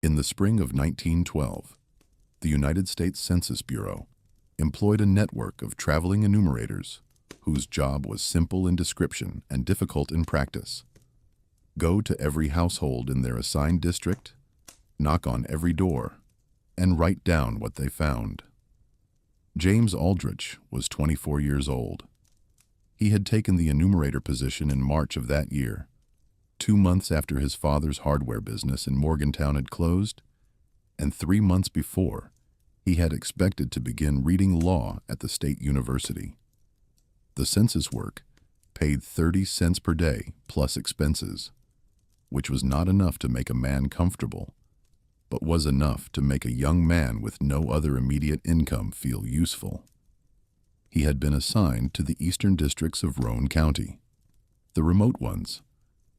In the spring of 1912, the United States Census Bureau employed a network of traveling enumerators whose job was simple in description and difficult in practice. Go to every household in their assigned district, knock on every door, and write down what they found. James Aldrich was 24 years old. He had taken the enumerator position in March of that year, 2 months after his father's hardware business in Morgantown had closed, and 3 months before, he had expected to begin reading law at the state university. The census work paid 30 cents per day plus expenses, which was not enough to make a man comfortable, but was enough to make a young man with no other immediate income feel useful. He had been assigned to the eastern districts of Roane County, the remote ones,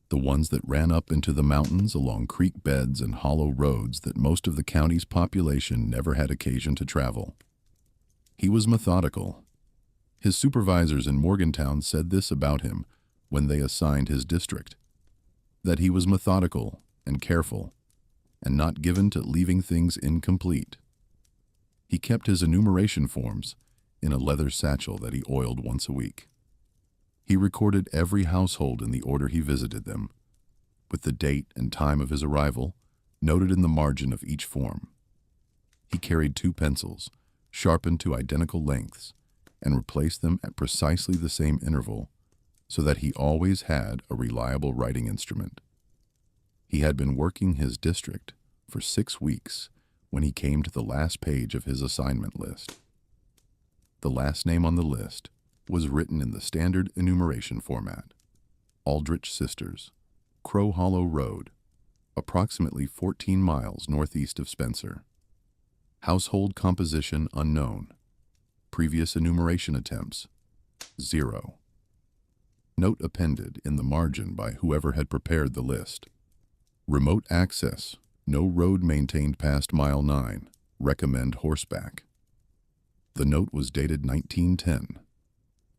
the ones that ran up into the mountains along creek beds and hollow roads that most of the county's population never had occasion to travel. He was methodical. His supervisors in Morgantown said this about him when they assigned his district, that he was methodical and careful, and not given to leaving things incomplete. He kept his enumeration forms in a leather satchel that he oiled once a week. He recorded every household in the order he visited them, with the date and time of his arrival noted in the margin of each form. He carried 2 pencils, sharpened to identical lengths, and replaced them at precisely the same interval, so that he always had a reliable writing instrument. He had been working his district for 6 weeks when he came to the last page of his assignment list. The last name on the list was written in the standard enumeration format: Aldrich Sisters, Crow Hollow Road, approximately 14 miles northeast of Spencer. Household composition unknown. Previous enumeration attempts, 0. Note appended in the margin by whoever had prepared the list: remote access, no road maintained past mile 9, recommend horseback. The note was dated 1910.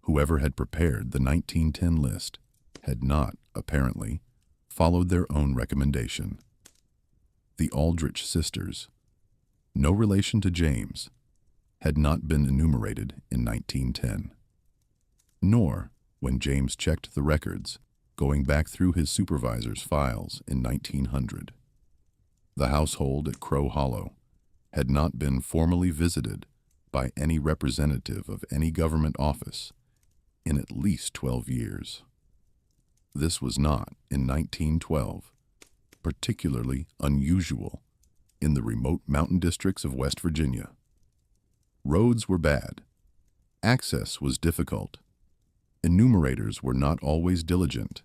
Whoever had prepared the 1910 list had not, apparently, followed their own recommendation. The Aldrich sisters, no relation to James, had not been enumerated in 1910. Nor, when James checked the records, going back through his supervisor's files in 1900. The household at Crow Hollow had not been formally visited by any representative of any government office in at least 12 years. This was not, in 1912, particularly unusual in the remote mountain districts of West Virginia. Roads were bad. Access was difficult. Enumerators were not always diligent,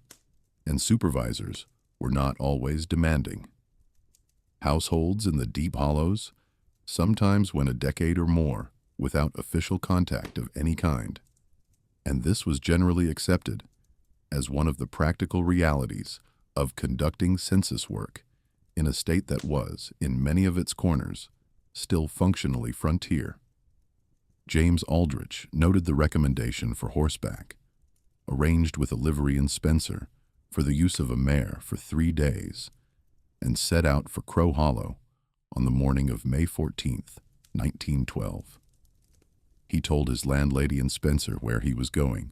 and supervisors were not always demanding. Households in the deep hollows sometimes went a decade or more without official contact of any kind, and this was generally accepted as one of the practical realities of conducting census work in a state that was, in many of its corners, still functionally frontier. James Aldrich noted the recommendation for horseback, arranged with a livery in Spencer for the use of a mare for 3 days, and set out for Crow Hollow on the morning of May 14th, 1912. He told his landlady in Spencer where he was going.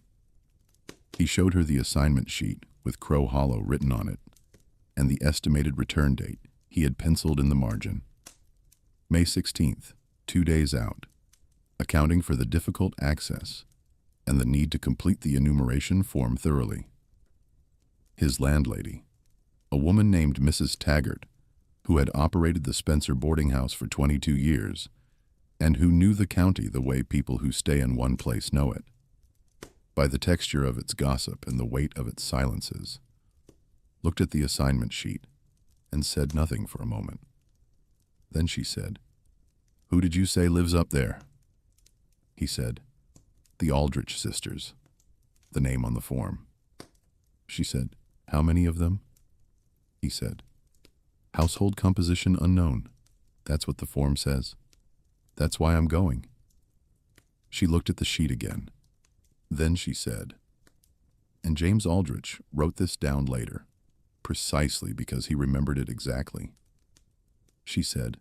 He showed her the assignment sheet with Crow Hollow written on it, and the estimated return date he had penciled in the margin. May 16th, 2 days out, accounting for the difficult access and the need to complete the enumeration form thoroughly. His landlady, a woman named Mrs. Taggart, who had operated the Spencer boarding house for 22 years, and who knew the county the way people who stay in one place know it, by the texture of its gossip and the weight of its silences, looked at the assignment sheet and said nothing for a moment. Then she said, "Who did you say lives up there?" He said, "The Aldrich sisters," the name on the form. She said, "How many of them?" He said, "Household composition unknown. That's what the form says. That's why I'm going." She looked at the sheet again. Then she said, and James Aldrich wrote this down later, precisely because he remembered it exactly. she said.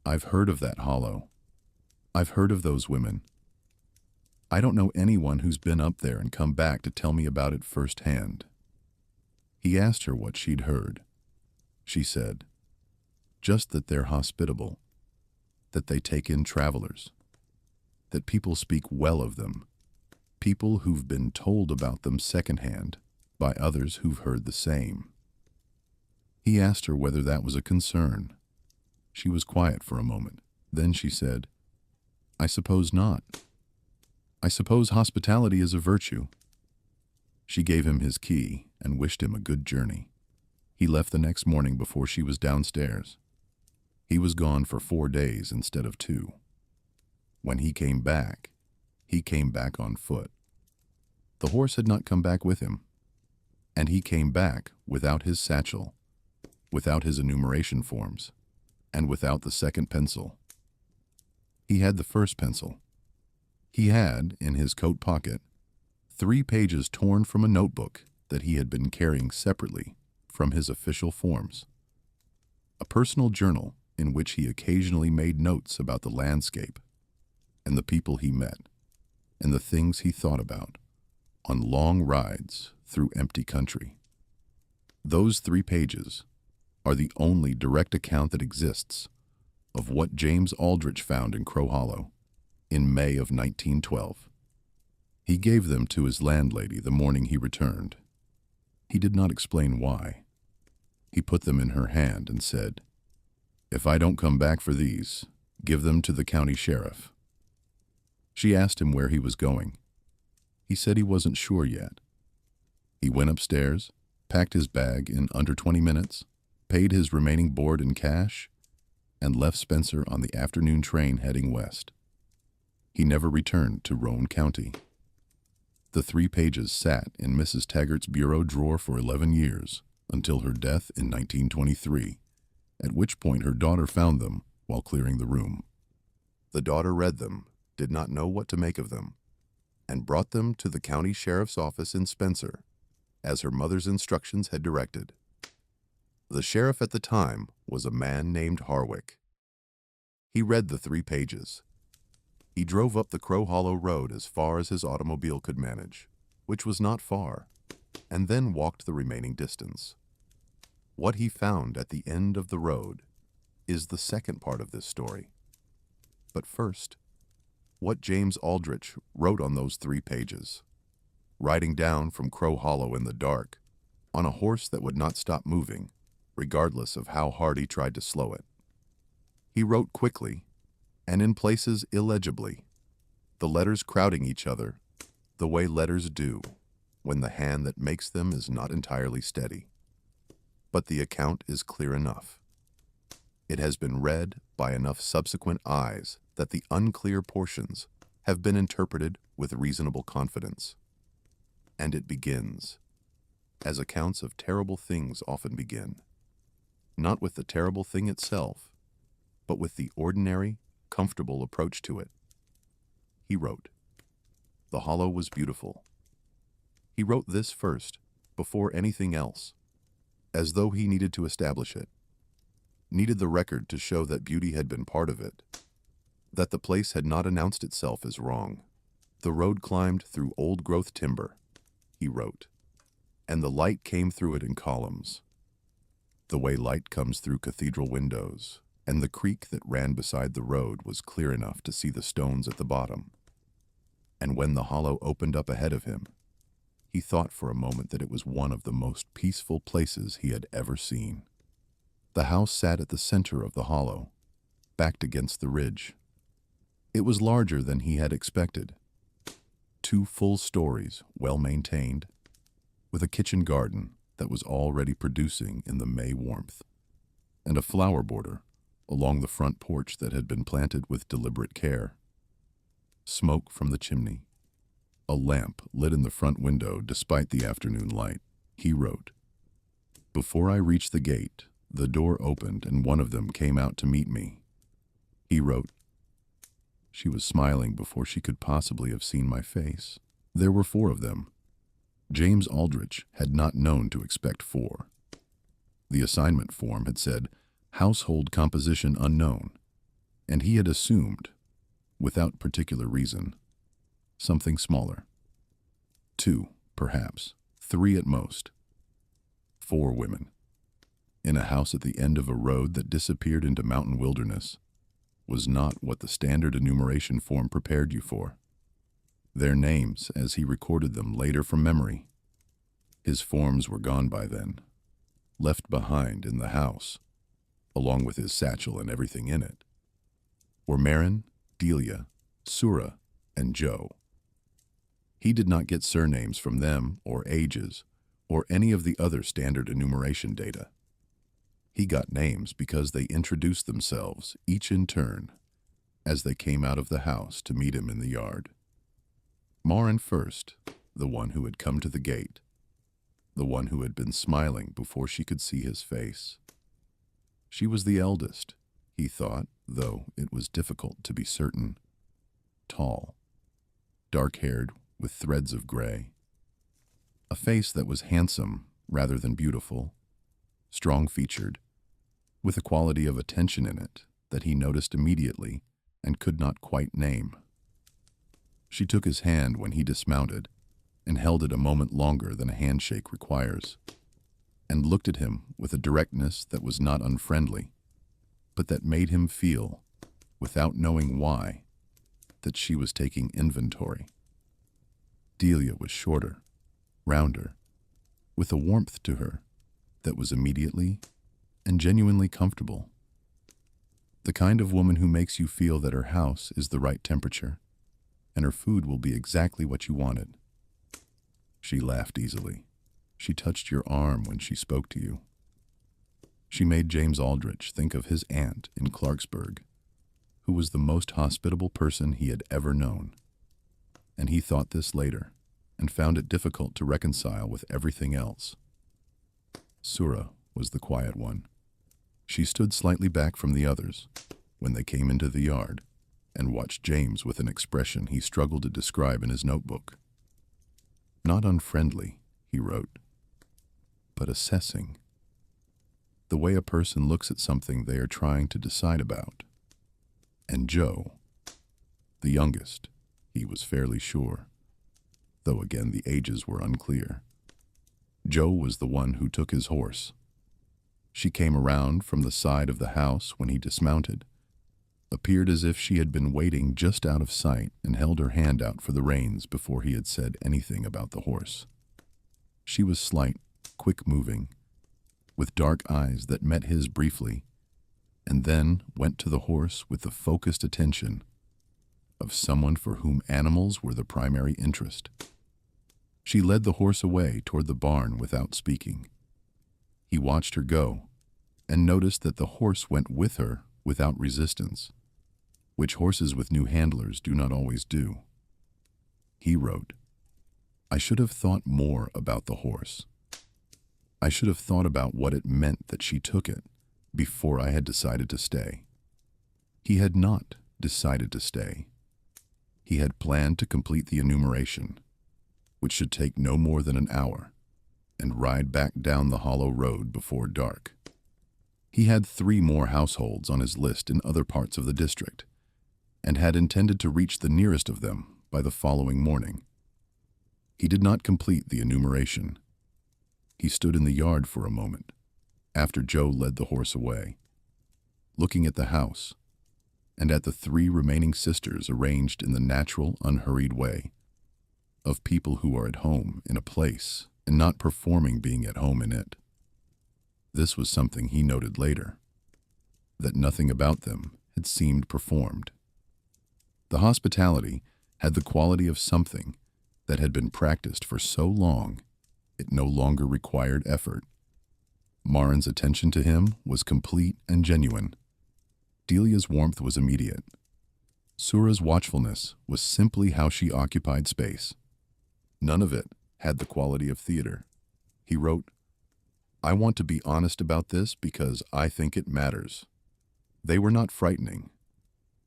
"I've heard of that hollow. I've heard of those women. I don't know anyone who's been up there and come back to tell me about it firsthand." He asked her what she'd heard. She said, "Just that they're hospitable, that they take in travelers, that people speak well of them, people who've been told about them secondhand by others who've heard the same." He asked her whether that was a concern. She was quiet for a moment. Then she said, "I suppose not. I suppose hospitality is a virtue." She gave him his key and wished him a good journey. He left the next morning before she was downstairs. He was gone for 4 days instead of 2. When he came back on foot. The horse had not come back with him, and he came back without his satchel, without his enumeration forms, and without the second pencil. He had the first pencil. He had, in his coat pocket, 3 pages torn from a notebook that he had been carrying separately from his official forms. A personal journal in which he occasionally made notes about the landscape and the people he met and the things he thought about on long rides through empty country. Those 3 pages are the only direct account that exists of what James Aldrich found in Crow Hollow in May of 1912. He gave them to his landlady the morning he returned. He did not explain why. He put them in her hand and said, "If I don't come back for these, give them to the county sheriff." She asked him where he was going. He said he wasn't sure yet. He went upstairs, packed his bag in under 20 minutes, paid his remaining board in cash, and left Spencer on the afternoon train heading west. He never returned to Roane County. The 3 pages sat in Mrs. Taggart's bureau drawer for 11 years, until her death in 1923, at which point her daughter found them while clearing the room. The daughter read them, did not know what to make of them, and brought them to the county sheriff's office in Spencer, as her mother's instructions had directed. The sheriff at the time was a man named Harwick. He read the 3 pages. He drove up the Crow Hollow Road as far as his automobile could manage, which was not far, and then walked the remaining distance. What he found at the end of the road is the second part of this story. But first, what James Aldrich wrote on those 3 pages, riding down from Crow Hollow in the dark, on a horse that would not stop moving, regardless of how hard he tried to slow it. He wrote quickly, and in places illegibly, the letters crowding each other, the way letters do when the hand that makes them is not entirely steady. But the account is clear enough. It has been read by enough subsequent eyes that the unclear portions have been interpreted with reasonable confidence. And it begins, as accounts of terrible things often begin, not with the terrible thing itself, but with the ordinary, comfortable approach to it. He wrote, "The hollow was beautiful." He wrote this first, before anything else, as though he needed to establish it, needed the record to show that beauty had been part of it, that the place had not announced itself as wrong. "The road climbed through old-growth timber," he wrote, "and the light came through it in columns, the way light comes through cathedral windows, and the creek that ran beside the road was clear enough to see the stones at the bottom. And when the hollow opened up ahead of him, he thought for a moment that it was one of the most peaceful places he had ever seen. The house sat at the center of the hollow, backed against the ridge. It was larger than he had expected. 2 full stories, well maintained, with a kitchen garden that was already producing in the May warmth, and a flower border along the front porch that had been planted with deliberate care. Smoke from the chimney. A lamp lit in the front window despite the afternoon light. He wrote, "Before I reached the gate, the door opened and one of them came out to meet me." He wrote, "She was smiling before she could possibly have seen my face." There were 4 of them. James Aldrich had not known to expect 4. The assignment form had said, household composition unknown, and he had assumed, without particular reason, something smaller. 2, perhaps, 3 at most. 4 women. In a house at the end of a road that disappeared into mountain wilderness was not what the standard enumeration form prepared you for. Their names, as he recorded them later from memory. His forms were gone by then, left behind in the house, along with his satchel and everything in it, were Marin, Delia, Sura, and Joe. He did not get surnames from them or ages or any of the other standard enumeration data. He got names because they introduced themselves, each in turn, as they came out of the house to meet him in the yard. Marin first, the one who had come to the gate, the one who had been smiling before she could see his face. She was the eldest, he thought, though it was difficult to be certain. Tall, dark-haired with threads of gray. A face that was handsome rather than beautiful, strong-featured, with a quality of attention in it that he noticed immediately and could not quite name. She took his hand when he dismounted and held it a moment longer than a handshake requires, and looked at him with a directness that was not unfriendly, but that made him feel, without knowing why, that she was taking inventory. Delia was shorter, rounder, with a warmth to her that was immediately and genuinely comfortable. The kind of woman who makes you feel that her house is the right temperature and her food will be exactly what you wanted. She laughed easily. She touched your arm when she spoke to you. She made James Aldrich think of his aunt in Clarksburg, who was the most hospitable person he had ever known. And he thought this later, and found it difficult to reconcile with everything else. Sura was the quiet one. She stood slightly back from the others when they came into the yard, and watched James with an expression he struggled to describe in his notebook. Not unfriendly, he wrote, but assessing. The way a person looks at something they are trying to decide about. And Joe, the youngest, he was fairly sure, though again the ages were unclear. Joe was the one who took his horse. She came around from the side of the house when he dismounted, appeared as if she had been waiting just out of sight, and held her hand out for the reins before he had said anything about the horse. She was slight, quick-moving, with dark eyes that met his briefly, and then went to the horse with the focused attention of someone for whom animals were the primary interest. She led the horse away toward the barn without speaking. He watched her go, and noticed that the horse went with her without resistance, which horses with new handlers do not always do. He wrote, "I should have thought more about the horse. I should have thought about what it meant that she took it before I had decided to stay." He had not decided to stay. He had planned to complete the enumeration, which should take no more than an hour, and ride back down the hollow road before dark. He had 3 more households on his list in other parts of the district, and had intended to reach the nearest of them by the following morning. He did not complete the enumeration. He stood in the yard for a moment, after Joe led the horse away, looking at the house, and at the 3 remaining sisters arranged in the natural, unhurried way of people who are at home in a place and not performing being at home in it. This was something he noted later, that nothing about them had seemed performed. The hospitality had the quality of something that had been practiced for so long it no longer required effort. Marin's attention to him was complete and genuine. Delia's warmth was immediate. Sura's watchfulness was simply how she occupied space. None of it had the quality of theater. He wrote, "I want to be honest about this because I think it matters. They were not frightening.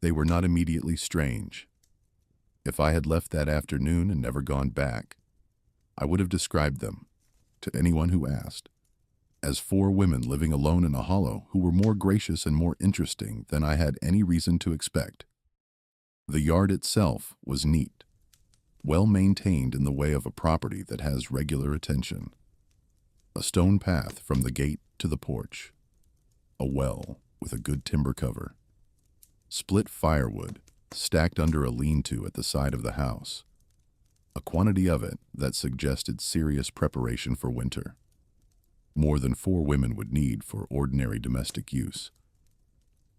They were not immediately strange. If I had left that afternoon and never gone back, I would have described them, to anyone who asked, as 4 women living alone in a hollow who were more gracious and more interesting than I had any reason to expect. The yard itself was neat, well maintained in the way of a property that has regular attention. A stone path from the gate to the porch, a well with a good timber cover, split firewood stacked under a lean-to at the side of the house, a quantity of it that suggested serious preparation for winter, more than 4 women would need for ordinary domestic use,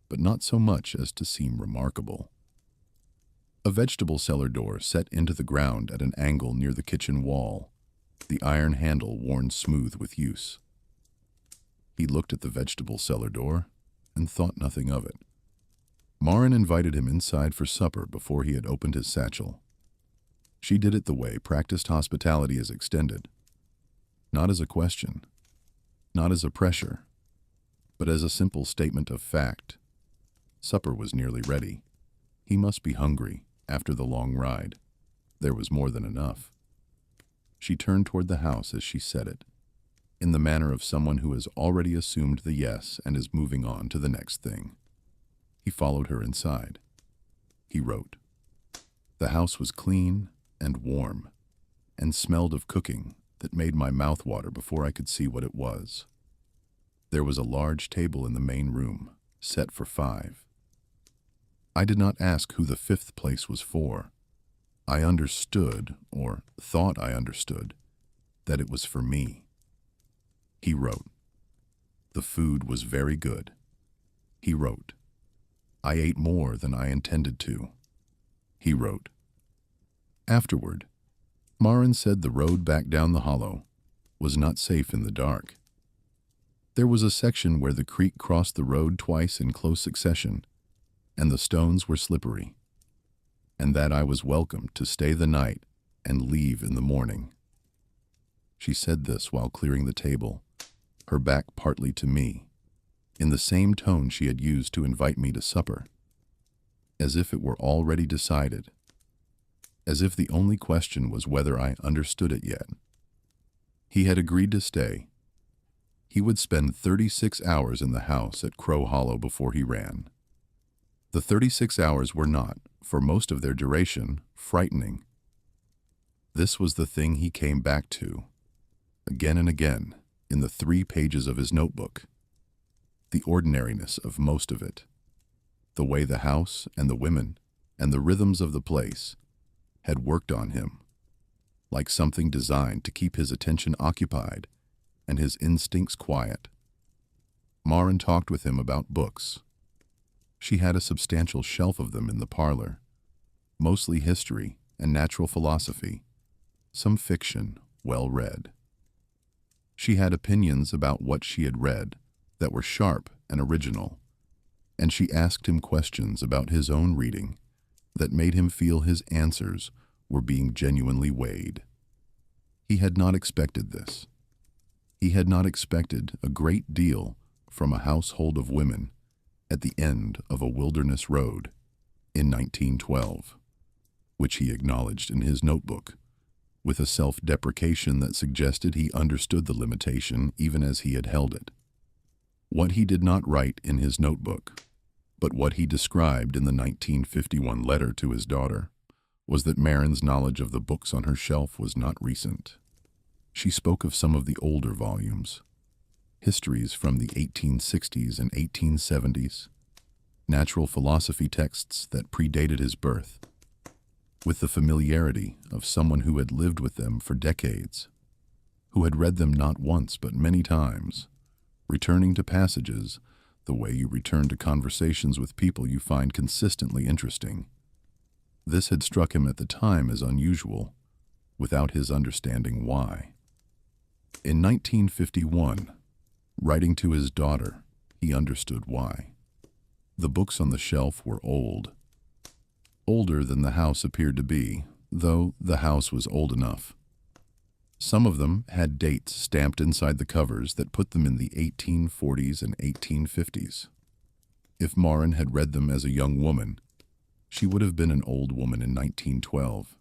but not so much as to seem remarkable. A vegetable cellar door set into the ground at an angle near the kitchen wall, the iron handle worn smooth with use. He looked at the vegetable cellar door and thought nothing of it. Maren invited him inside for supper before he had opened his satchel. She did it the way practiced hospitality is extended, not as a question, not as a pressure, but as a simple statement of fact. Supper was nearly ready. He must be hungry after the long ride. There was more than enough. She turned toward the house as she said it, in the manner of someone who has already assumed the yes and is moving on to the next thing. He followed her inside. He wrote. The house was clean and warm, and smelled of cooking that made my mouth water before I could see what it was. There was a large table in the main room, set for 5. I did not ask who the 5th place was for. I understood, or thought I understood, that it was for me. He wrote. The food was very good. He wrote. I ate more than I intended to. He wrote. Afterward, Maren said the road back down the hollow was not safe in the dark. There was a section where the creek crossed the road twice in close succession, and the stones were slippery, and that I was welcome to stay the night and leave in the morning. She said this while clearing the table, her back partly to me, in the same tone she had used to invite me to supper, as if it were already decided, as if the only question was whether I understood it yet. He had agreed to stay. He would spend 36 hours in the house at Crow Hollow before he ran. The 36 hours were not, for most of their duration, frightening. This was the thing he came back to, again and again, in the 3 pages of his notebook. The ordinariness of most of it, the way the house and the women and the rhythms of the place had worked on him, like something designed to keep his attention occupied and his instincts quiet. Maren talked with him about books. She had a substantial shelf of them in the parlor, mostly history and natural philosophy, some fiction well read. She had opinions about what she had read that were sharp and original, and she asked him questions about his own reading that made him feel his answers were being genuinely weighed. He had not expected this. He had not expected a great deal from a household of women at the end of a wilderness road in 1912, which he acknowledged in his notebook, with a self-deprecation that suggested he understood the limitation even as he had held it. What he did not write in his notebook, but what he described in the 1951 letter to his daughter, was that Maren's knowledge of the books on her shelf was not recent. She spoke of some of the older volumes, histories from the 1860s and 1870s, natural philosophy texts that predated his birth, with the familiarity of someone who had lived with them for decades, who had read them not once but many times, returning to passages the way you return to conversations with people you find consistently interesting. This had struck him at the time as unusual, without his understanding why. In 1951, writing to his daughter, he understood why. The books on the shelf were old. Older than the house appeared to be, though the house was old enough. Some of them had dates stamped inside the covers that put them in the 1840s and 1850s. If Maren had read them as a young woman, she would have been an old woman in 1912.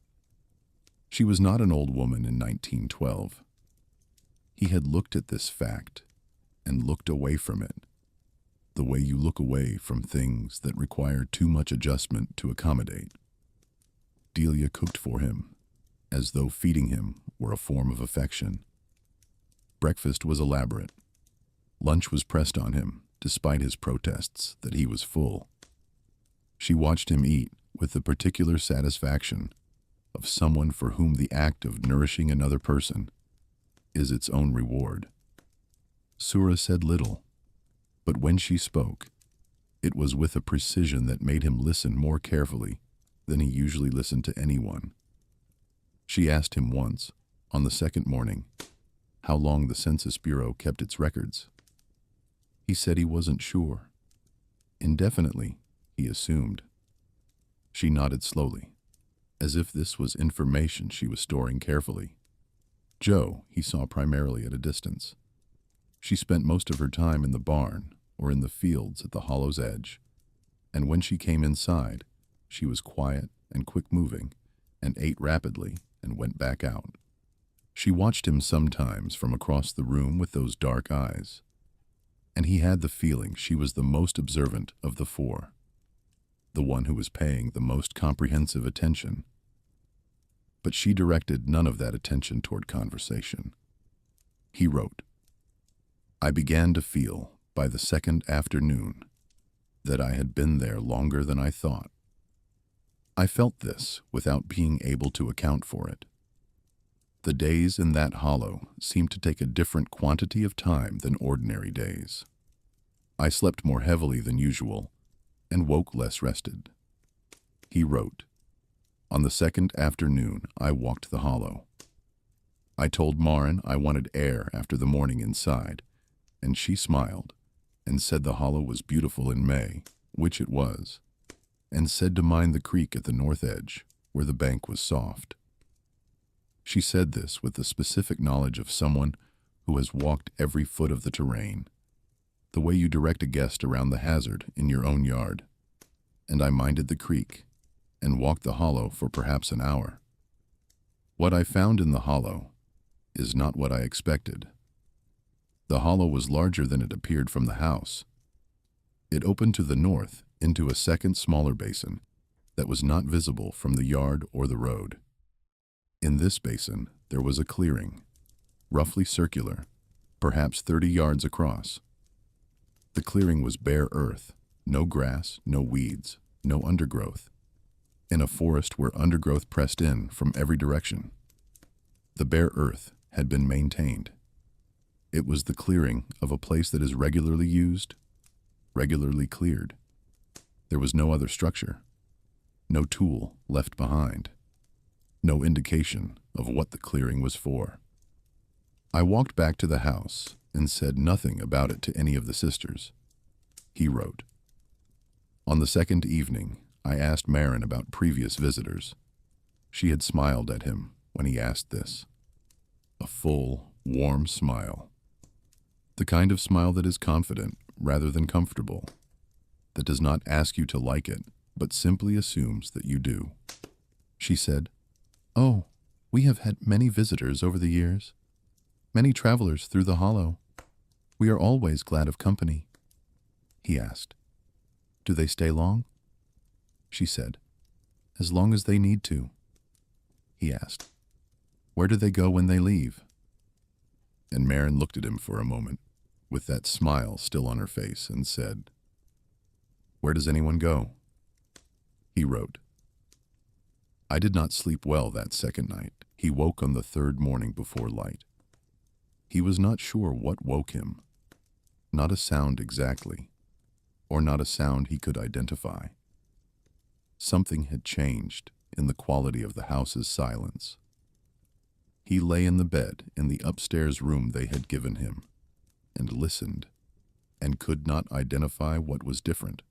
She was not an old woman in 1912. He had looked at this fact and looked away from it, the way you look away from things that require too much adjustment to accommodate. Delia cooked for him, as though feeding him were a form of affection. Breakfast was elaborate. Lunch was pressed on him, despite his protests that he was full. She watched him eat with the particular satisfaction of someone for whom the act of nourishing another person is its own reward. Sura said little, but when she spoke, it was with a precision that made him listen more carefully than he usually listened to anyone. She asked him once, on the second morning, how long the Census Bureau kept its records. He said he wasn't sure. Indefinitely, he assumed. She nodded slowly, as if this was information she was storing carefully. Joe he saw primarily at a distance. She spent most of her time in the barn or in the fields at the hollow's edge, and when she came inside, she was quiet and quick-moving, and ate rapidly and went back out. She watched him sometimes from across the room with those dark eyes, and he had the feeling she was the most observant of the four, the one who was paying the most comprehensive attention. But she directed none of that attention toward conversation. He wrote, "I began to feel, by the second afternoon, that I had been there longer than I thought. I felt this without being able to account for it. The days in that hollow seemed to take a different quantity of time than ordinary days. I slept more heavily than usual and woke less rested." He wrote, "On the second afternoon, I walked the hollow. I told Marin I wanted air after the morning inside, and she smiled and said the hollow was beautiful in May, which it was, and said to mind the creek at the north edge, where the bank was soft." She said this with the specific knowledge of someone who has walked every foot of the terrain, the way you direct a guest around the hazard in your own yard. And I minded the creek and walked the hollow for perhaps an hour. What I found in the hollow is not what I expected. The hollow was larger than it appeared from the house. It opened to the north into a second smaller basin that was not visible from the yard or the road. In this basin, there was a clearing, roughly circular, perhaps 30 yards across. The clearing was bare earth, no grass, no weeds, no undergrowth, in a forest where undergrowth pressed in from every direction. The bare earth had been maintained. It was the clearing of a place that is regularly used, regularly cleared. There was no other structure, no tool left behind, no indication of what the clearing was for. I walked back to the house and said nothing about it to any of the sisters. He wrote, "On the second evening, I asked Marin about previous visitors. She had smiled at him when he asked this. A full, warm smile. The kind of smile that is confident rather than comfortable, that does not ask you to like it, but simply assumes that you do. She said, 'Oh, we have had many visitors over the years, many travelers through the hollow. We are always glad of company.' He asked, 'Do they stay long?' She said, 'As long as they need to.' He asked, 'Where do they go when they leave?' And Marin looked at him for a moment, with that smile still on her face, and said, 'Where does anyone go?' He wrote, I did not sleep well that second night. He woke on the third morning before light. He was not sure what woke him. Not a sound exactly, or not a sound he could identify. Something had changed in the quality of the house's silence. He lay in the bed in the upstairs room they had given him, and listened, and could not identify what was different.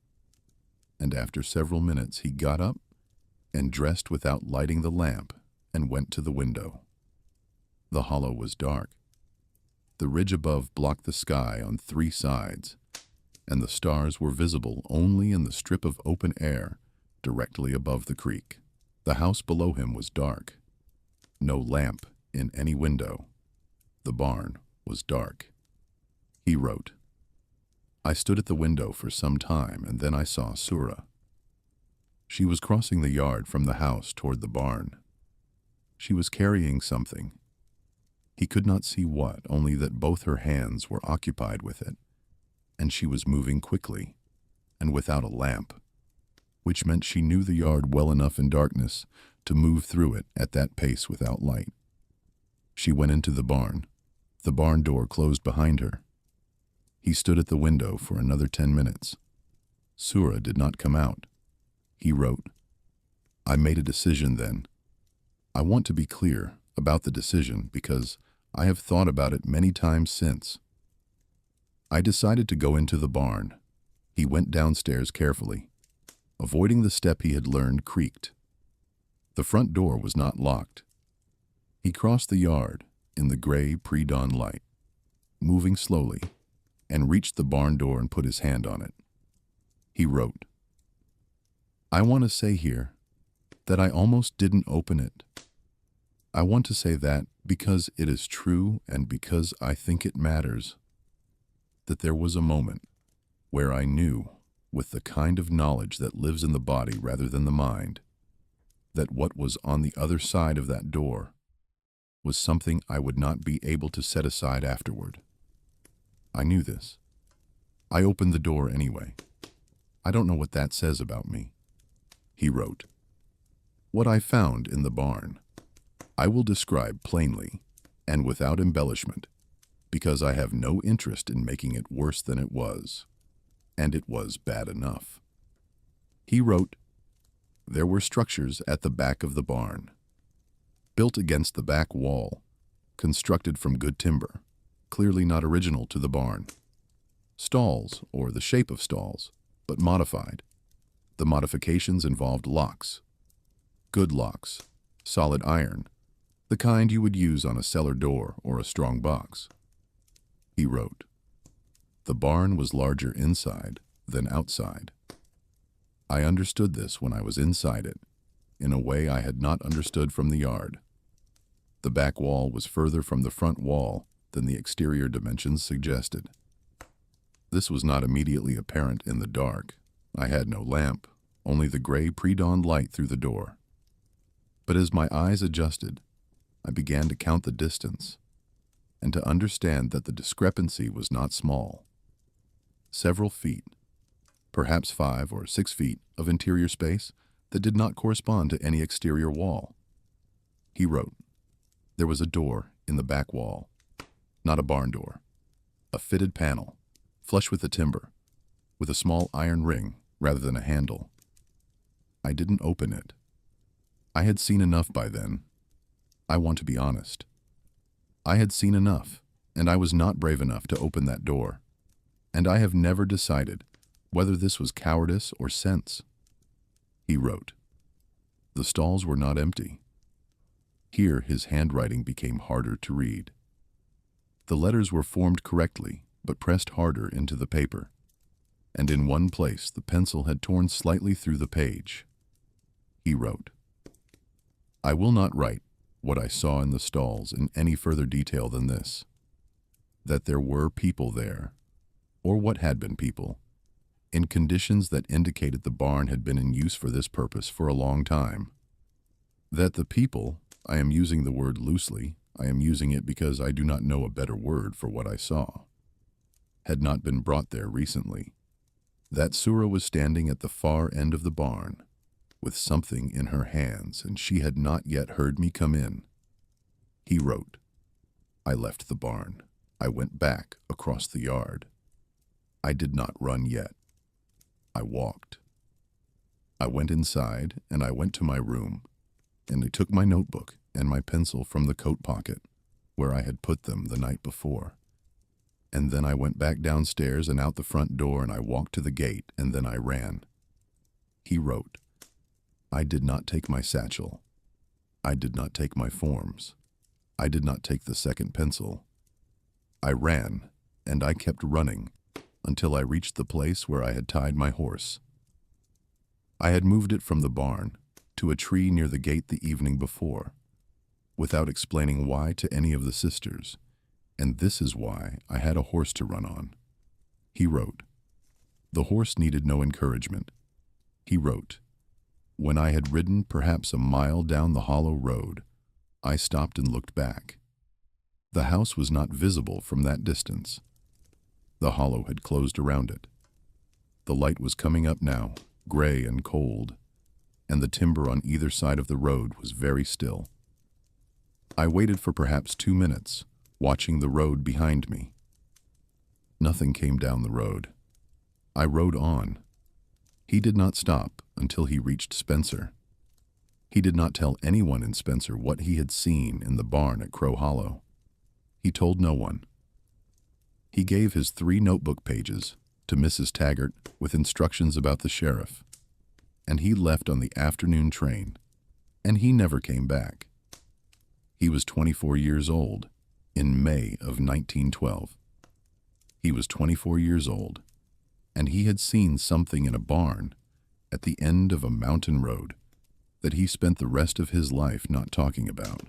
And after several minutes he got up and dressed without lighting the lamp and went to the window. The hollow was dark. The ridge above blocked the sky on 3 sides, and the stars were visible only in the strip of open air directly above the creek. The house below him was dark. No lamp in any window. The barn was dark. He wrote, I stood at the window for some time, and then I saw Sura. She was crossing the yard from the house toward the barn. She was carrying something. He could not see what, only that both her hands were occupied with it, and she was moving quickly, and without a lamp, which meant she knew the yard well enough in darkness to move through it at that pace without light. She went into the barn. The barn door closed behind her. He stood at the window for another 10 minutes. Sura did not come out. He wrote, I made a decision then. I want to be clear about the decision because I have thought about it many times since. I decided to go into the barn. He went downstairs carefully. Avoiding the step he had learned creaked. The front door was not locked. He crossed the yard in the gray pre-dawn light, moving slowly, and reached the barn door and put his hand on it. He wrote, I want to say here that I almost didn't open it. I want to say that because it is true and because I think it matters, that there was a moment where I knew, with the kind of knowledge that lives in the body rather than the mind, that what was on the other side of that door was something I would not be able to set aside afterward. I knew this. I opened the door anyway. I don't know what that says about me. He wrote, What I found in the barn, I will describe plainly and without embellishment, because I have no interest in making it worse than it was, and it was bad enough. He wrote, There were structures at the back of the barn, built against the back wall, constructed from good timber, clearly not original to the barn. Stalls, or the shape of stalls, but modified. The modifications involved locks. Good locks, solid iron, the kind you would use on a cellar door or a strong box. He wrote, The barn was larger inside than outside. I understood this when I was inside it, in a way I had not understood from the yard. The back wall was further from the front wall than the exterior dimensions suggested. This was not immediately apparent in the dark. I had no lamp, only the gray pre-dawn light through the door. But as my eyes adjusted, I began to count the distance and to understand that the discrepancy was not small. Several feet, perhaps 5 or 6 feet of interior space that did not correspond to any exterior wall. He wrote, There was a door in the back wall, not a barn door, a fitted panel, flush with the timber, with a small iron ring rather than a handle. I didn't open it. I had seen enough by then. I want to be honest. I had seen enough, and I was not brave enough to open that door. And I have never decided whether this was cowardice or sense. He wrote, The stalls were not empty. Here his handwriting became harder to read. The letters were formed correctly, but pressed harder into the paper, and in one place the pencil had torn slightly through the page. He wrote, I will not write what I saw in the stalls in any further detail than this, that there were people there, or what had been people, in conditions that indicated the barn had been in use for this purpose for a long time. That the people, I am using the word loosely, I am using it because I do not know a better word for what I saw, had not been brought there recently. That Sura was standing at the far end of the barn, with something in her hands, and she had not yet heard me come in. He wrote, I left the barn. I went back across the yard. I did not run yet. I walked. I went inside, and I went to my room, and I took my notebook and my pencil from the coat pocket, where I had put them the night before. And then I went back downstairs and out the front door, and I walked to the gate, and then I ran. He wrote, I did not take my satchel. I did not take my forms. I did not take the second pencil. I ran, and I kept running until I reached the place where I had tied my horse. I had moved it from the barn to a tree near the gate the evening before, without explaining why to any of the sisters, And this is why I had a horse to run on. He wrote. The horse needed no encouragement. He wrote, when I had ridden perhaps a mile down the hollow road, I stopped and looked back. The house was not visible from that distance. The hollow had closed around it. The light was coming up now, gray and cold, and the timber on either side of the road was very still. I waited for perhaps 2 minutes, watching the road behind me. Nothing came down the road. I rode on. He did not stop until he reached Spencer. He did not tell anyone in Spencer what he had seen in the barn at Crow Hollow. He told no one. He gave his 3 notebook pages to Mrs. Taggart with instructions about the sheriff, and he left on the afternoon train, and he never came back. He was 24 years old in May of 1912. He was 24 years old, and he had seen something in a barn at the end of a mountain road that he spent the rest of his life not talking about.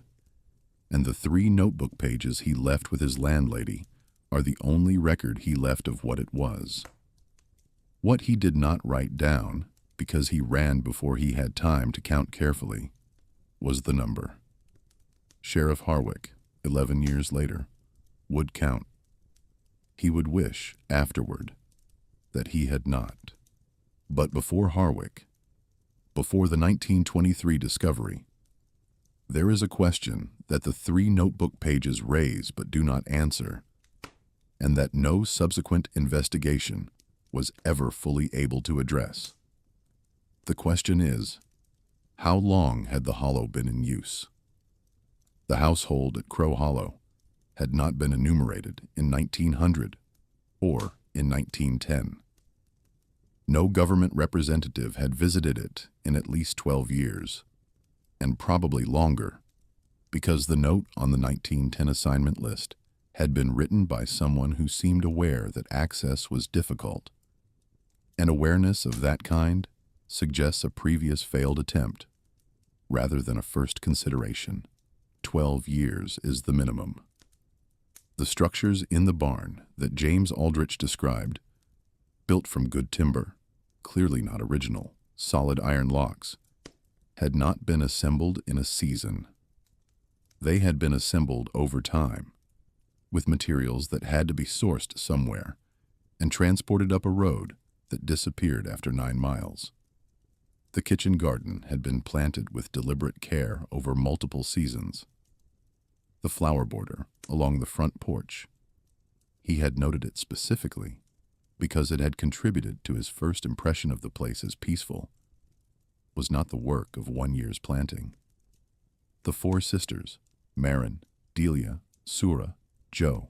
And the 3 notebook pages he left with his landlady are the only record he left of what it was. What he did not write down, because he ran before he had time to count carefully, was the number. Sheriff Harwick, 11 years later, would count. He would wish, afterward, that he had not. But before Harwick, before the 1923 discovery, there is a question that the 3 notebook pages raise but do not answer, and that no subsequent investigation was ever fully able to address. The question is, how long had the hollow been in use? The household at Crow Hollow had not been enumerated in 1900 or in 1910. No government representative had visited it in at least 12 years, and probably longer, because the note on the 1910 assignment list had been written by someone who seemed aware that access was difficult. An awareness of that kind suggests a previous failed attempt, rather than a first consideration. 12 years is the minimum. The structures in the barn that James Aldrich described, built from good timber, clearly not original, solid iron locks, had not been assembled in a season. They had been assembled over time, with materials that had to be sourced somewhere and transported up a road that disappeared after 9 miles. The kitchen garden had been planted with deliberate care over multiple seasons. The flower border along the front porch, he had noted it specifically because it had contributed to his first impression of the place as peaceful, was not the work of 1 year's planting. The 4 sisters, Marin, Delia, Sura, Jo,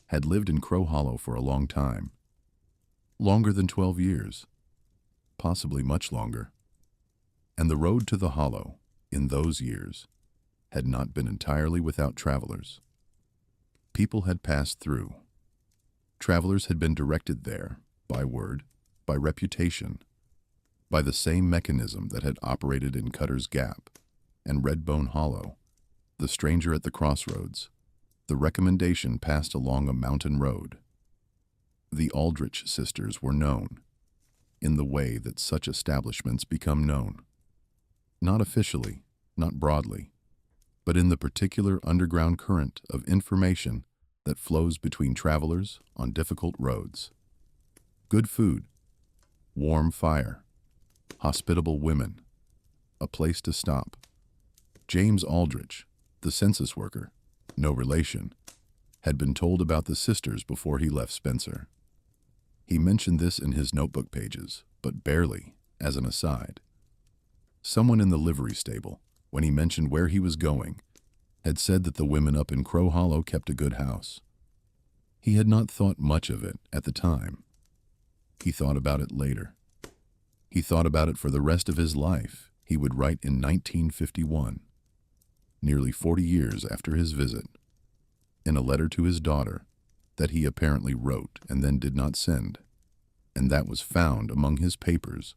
had lived in Crow Hollow for a long time, longer than 12 years, possibly much longer. And the road to the hollow, in those years, had not been entirely without travelers. People had passed through. Travelers had been directed there, by word, by reputation, by the same mechanism that had operated in Cutter's Gap and Redbone Hollow, the stranger at the crossroads. The recommendation passed along a mountain road. The Aldrich sisters were known, in the way that such establishments become known. Not officially, not broadly, but in the particular underground current of information that flows between travelers on difficult roads. Good food, warm fire, hospitable women, a place to stop. James Aldrich, the census worker, no relation, had been told about the sisters before he left Spencer. He mentioned this in his notebook pages, but barely, as an aside. Someone in the livery stable, when he mentioned where he was going, had said that the women up in Crow Hollow kept a good house. He had not thought much of it at the time. He thought about it later. He thought about it for the rest of his life. He would write in 1951, nearly 40 years after his visit, in a letter to his daughter that he apparently wrote and then did not send, and that was found among his papers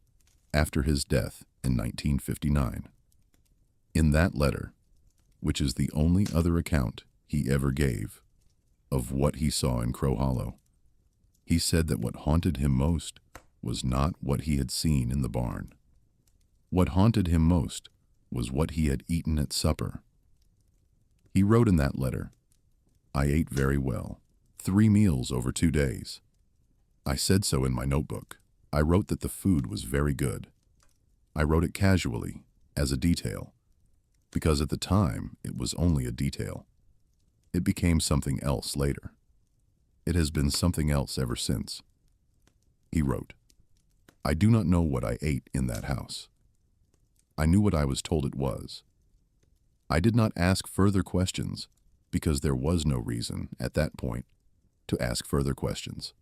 after his death in 1959. In that letter, which is the only other account he ever gave, of what he saw in Crow Hollow. He said that what haunted him most was not what he had seen in the barn. What haunted him most was what he had eaten at supper. He wrote in that letter, "I ate very well, 3 meals over 2 days. I said so in my notebook. I wrote that the food was very good. I wrote it casually, as a detail, because at the time it was only a detail. It became something else later. It has been something else ever since." He wrote, "I do not know what I ate in that house. I knew what I was told it was. I did not ask further questions because there was no reason, at that point, to ask further questions.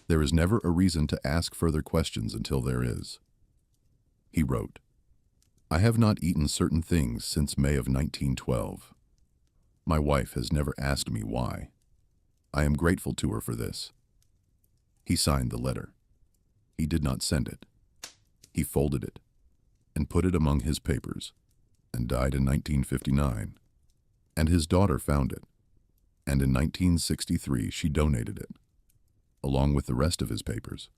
There is never a reason to ask further questions until there is." He wrote, "I have not eaten certain things since May of 1912. My wife has never asked me why. I am grateful to her for this." He signed the letter. He did not send it. He folded it and put it among his papers and died in 1959. And his daughter found it, and in 1963 she donated it, along with the rest of his papers,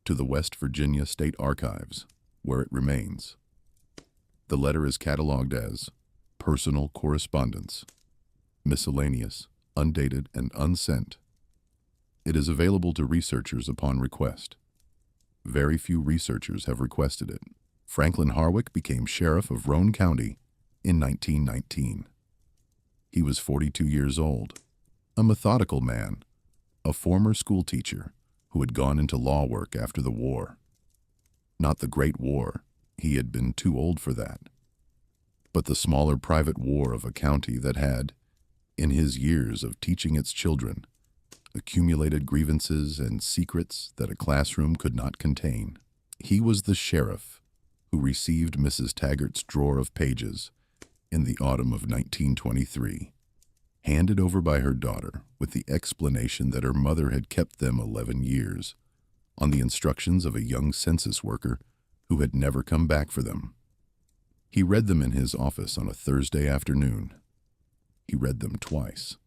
to the West Virginia State Archives, where it remains. The letter is cataloged as personal correspondence, miscellaneous, undated, and unsent. It is available to researchers upon request. Very few researchers have requested it. Franklin Harwick became sheriff of Roane County in 1919. He was 42 years old, a methodical man, a former school teacher who had gone into law work after the war. Not the Great War, he had been too old for that, but the smaller private war of a county that had, in his years of teaching its children, accumulated grievances and secrets that a classroom could not contain. He was the sheriff who received Mrs. Taggart's drawer of pages in the autumn of 1923, handed over by her daughter with the explanation that her mother had kept them 11 years, on the instructions of a young census worker who had never come back for them. He read them in his office on a Thursday afternoon. He read them twice.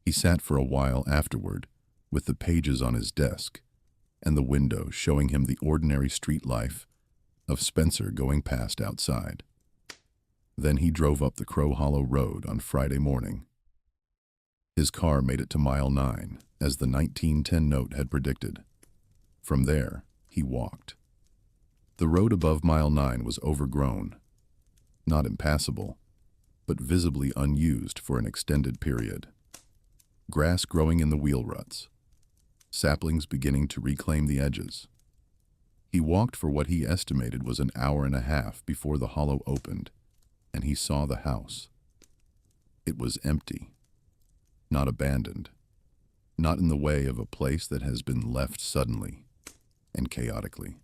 He sat for a while afterward with the pages on his desk and the window showing him the ordinary street life of Spencer going past outside. Then he drove up the Crow Hollow Road on Friday morning. His car made it to mile 9, as the 1910 note had predicted. From there, he walked. The road above mile 9 was overgrown, not impassable, but visibly unused for an extended period. Grass growing in the wheel ruts, saplings beginning to reclaim the edges. He walked for what he estimated was an hour and a half before the hollow opened, and he saw the house. It was empty, not abandoned, not in the way of a place that has been left suddenly and chaotically.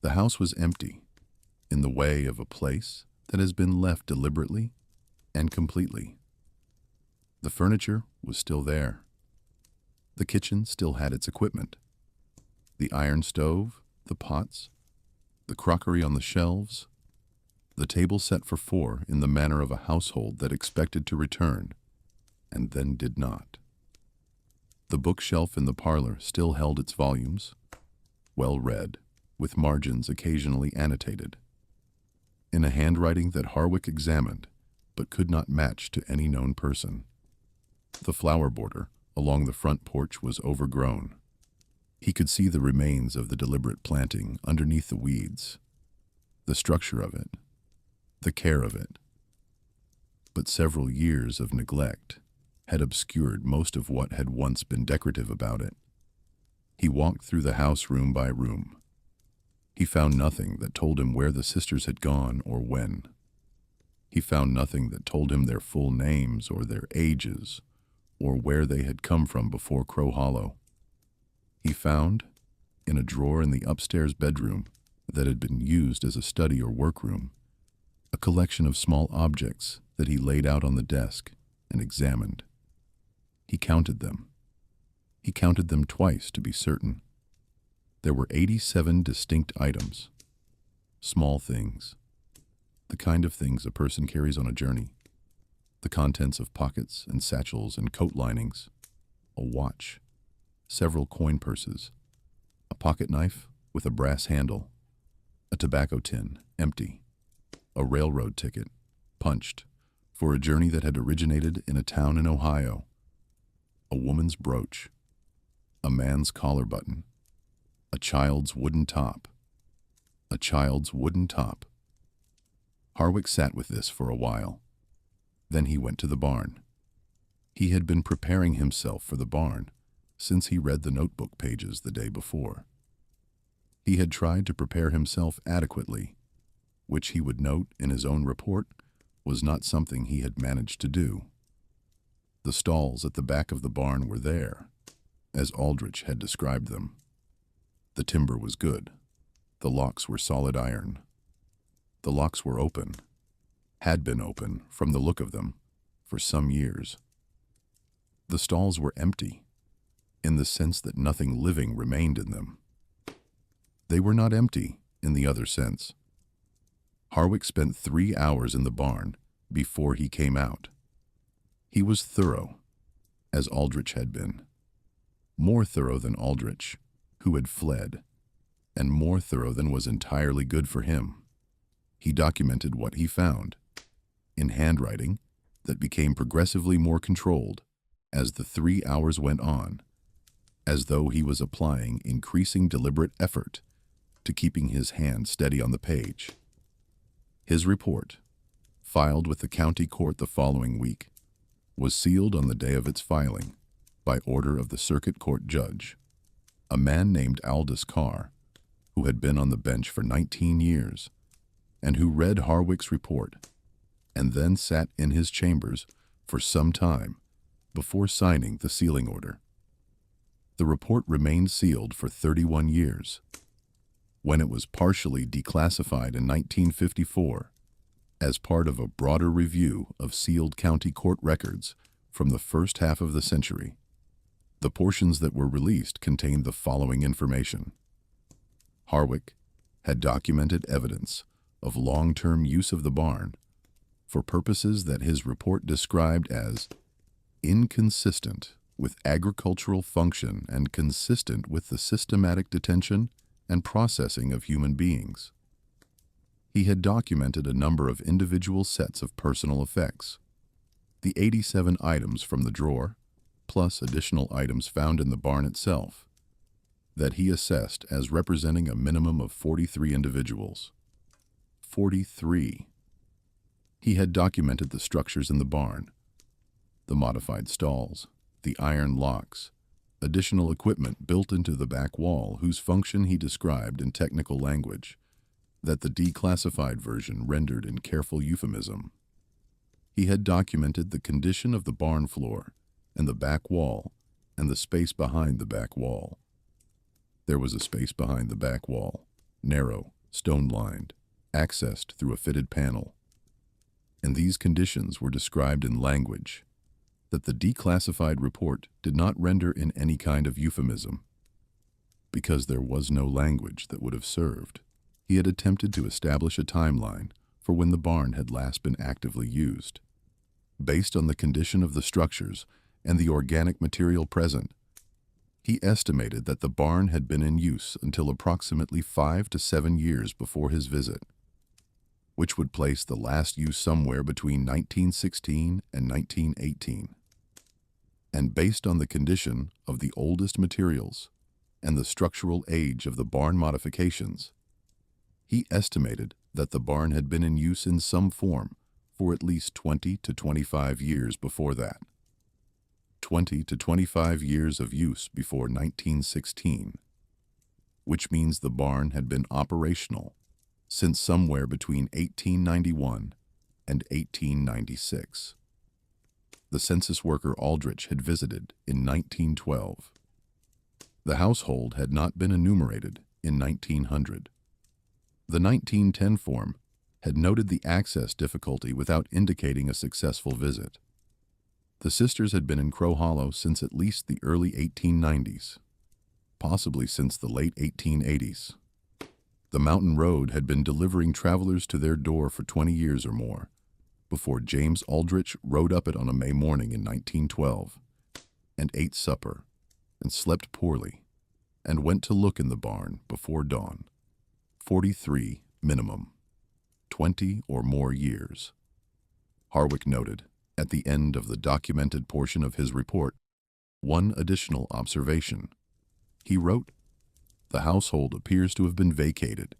The house was empty, in the way of a place that has been left deliberately and completely. The furniture was still there. The kitchen still had its equipment. The iron stove, the pots, the crockery on the shelves, the table set for 4 in the manner of a household that expected to return, and then did not. The bookshelf in the parlor still held its volumes, well read, with margins occasionally annotated, in a handwriting that Harwick examined, but could not match to any known person. The flower border along the front porch was overgrown. He could see the remains of the deliberate planting underneath the weeds, the structure of it, the care of it. But several years of neglect had obscured most of what had once been decorative about it. He walked through the house room by room. He found nothing that told him where the sisters had gone or when. He found nothing that told him their full names or their ages or where they had come from before Crow Hollow. He found, in a drawer in the upstairs bedroom that had been used as a study or workroom, a collection of small objects that he laid out on the desk and examined. He counted them. He counted them twice to be certain. There were 87 distinct items, small things, the kind of things a person carries on a journey, The contents of pockets and satchels and coat linings, a watch, several coin purses, a pocket knife with a brass handle, a tobacco tin, empty, a railroad ticket, punched, for a journey that had originated in a town in Ohio, a woman's brooch, a man's collar button, a child's wooden top, a child's wooden top. Harwick sat with this for a while. Then he went to the barn. He had been preparing himself for the barn since he read the notebook pages the day before. He had tried to prepare himself adequately, which he would note in his own report was not something he had managed to do. The stalls at the back of the barn were there, as Aldrich had described them. The timber was good. The locks were solid iron. The locks were open, had been open, from the look of them, for some years. The stalls were empty, in the sense that nothing living remained in them. They were not empty in the other sense. Harwick spent 3 hours in the barn before he came out. He was thorough, as Aldrich had been. More thorough than Aldrich, who had fled, and more thorough than was entirely good for him. He documented what he found, in handwriting that became progressively more controlled as the 3 hours went on, as though he was applying increasing deliberate effort to keeping his hand steady on the page. His report, filed with the county court the following week, was sealed on the day of its filing by order of the circuit court judge, a man named Aldous Carr, who had been on the bench for 19 years, and who read Harwick's report and then sat in his chambers for some time before signing the sealing order. The report remained sealed for 31 years. When it was partially declassified in 1954, as part of a broader review of sealed county court records from the first half of the century, the portions that were released contained the following information. Harwick had documented evidence of long-term use of the barn for purposes that his report described as inconsistent with agricultural function and consistent with the systematic detention and processing of human beings. He had documented a number of individual sets of personal effects, the 87 items from the drawer, plus additional items found in the barn itself, that he assessed as representing a minimum of 43 individuals. 43. He had documented the structures in the barn, the modified stalls, the iron locks, additional equipment built into the back wall whose function he described in technical language that the declassified version rendered in careful euphemism. He had documented the condition of the barn floor and the back wall and the space behind the back wall. There was a space behind the back wall, narrow, stone-lined, accessed through a fitted panel. And these conditions were described in language that the declassified report did not render in any kind of euphemism. Because there was no language that would have served, he had attempted to establish a timeline for when the barn had last been actively used. Based on the condition of the structures and the organic material present, he estimated that the barn had been in use until approximately 5 to 7 years before his visit, which would place the last use somewhere between 1916 and 1918. And based on the condition of the oldest materials and the structural age of the barn modifications, he estimated that the barn had been in use in some form for at least 20 to 25 years before that. 20 to 25 years of use before 1916, which means the barn had been operational since somewhere between 1891 and 1896. The census worker Aldrich had visited in 1912. The household had not been enumerated in 1900. The 1910 form had noted the access difficulty without indicating a successful visit. The sisters had been in Crow Hollow since at least the early 1890s, possibly since the late 1880s. The mountain road had been delivering travelers to their door for 20 years or more, before James Aldrich rode up it on a May morning in 1912, and ate supper, and slept poorly, and went to look in the barn before dawn. 43 minimum, 20 or more years. Harwick noted, at the end of the documented portion of his report, one additional observation. He wrote, "The household appears to have been vacated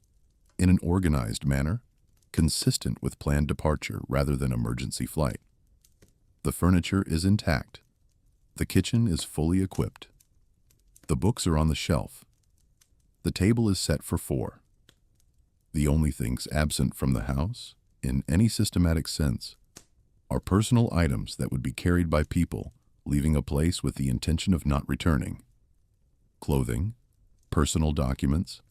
in an organized manner, consistent with planned departure rather than emergency flight. The furniture is intact. The kitchen is fully equipped. The books are on the shelf. The table is set for 4. The only things absent from the house, in any systematic sense, are personal items that would be carried by people leaving a place with the intention of not returning. Clothing, personal documents,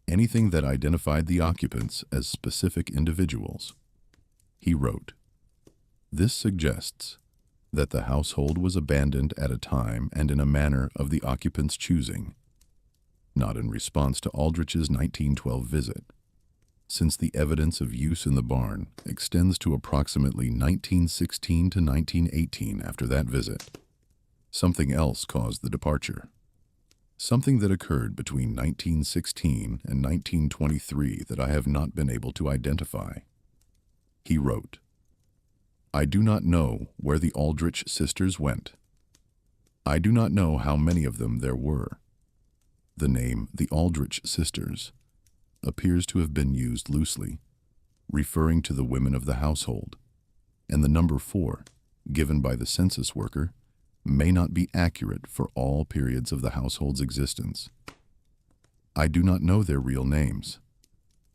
anything that identified the occupants as specific individuals." He wrote, "This suggests that the household was abandoned at a time and in a manner of the occupants' choosing, not in response to Aldrich's 1912 visit, since the evidence of use in the barn extends to approximately 1916 to 1918 after that visit. Something else caused the departure. Something that occurred between 1916 and 1923 that I have not been able to identify." He wrote, "I do not know where the Aldrich sisters went. I do not know how many of them there were. The name the Aldrich sisters appears to have been used loosely, referring to the women of the household, and the number 4, given by the census worker, may not be accurate for all periods of the household's existence. I do not know their real names.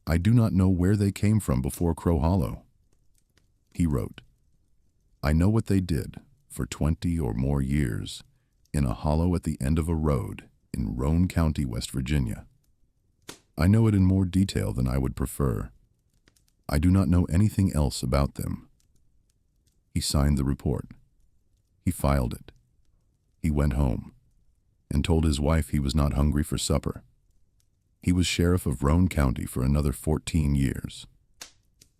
I do not know where they came from before Crow Hollow." He wrote, "I know what they did for 20 or more years in a hollow at the end of a road in Roane County, West Virginia. I know it in more detail than I would prefer. I do not know anything else about them." He signed the report. He filed it. He went home and told his wife he was not hungry for supper. He was sheriff of Roane County for another 14 years.